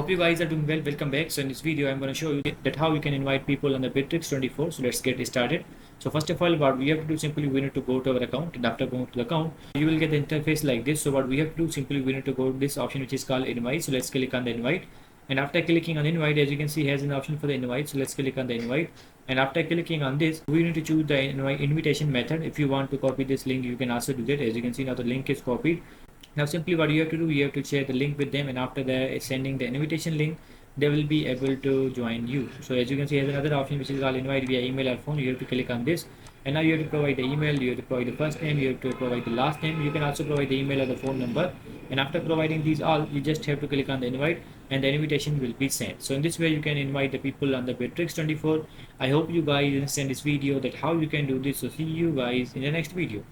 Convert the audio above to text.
Hope you guys are doing well. Welcome back. So in this video I'm going to show you that how you can invite people on the Bitrix 24. So let's get started. So first of all, what we have to do, simply we need to go to our account, and after going to the account you will get the interface like this. So what we have to do, simply we need to go to this option which is called invite. So let's click on the invite, and after clicking on invite, as you can see, has an option for the invite. So let's click on the invite, and after clicking on this, we need to choose the invitation method. If you want to copy this link, you can also do that. As you can see, now the link is copied. Now simply what you have to do, you have to share the link with them, and after that sending the invitation link, they will be able to join you. So as you can see, there's another option which is called invite via email or phone. You have to click on this, and now you have to provide the email, you have to provide the first name, you have to provide the last name. You can also provide the email or the phone number, and after providing these all, you just have to click on the invite and the invitation will be sent. So in this way you can invite the people on the Bitrix 24. I hope you guys understand this video that how you can do this. So see you guys in the next video.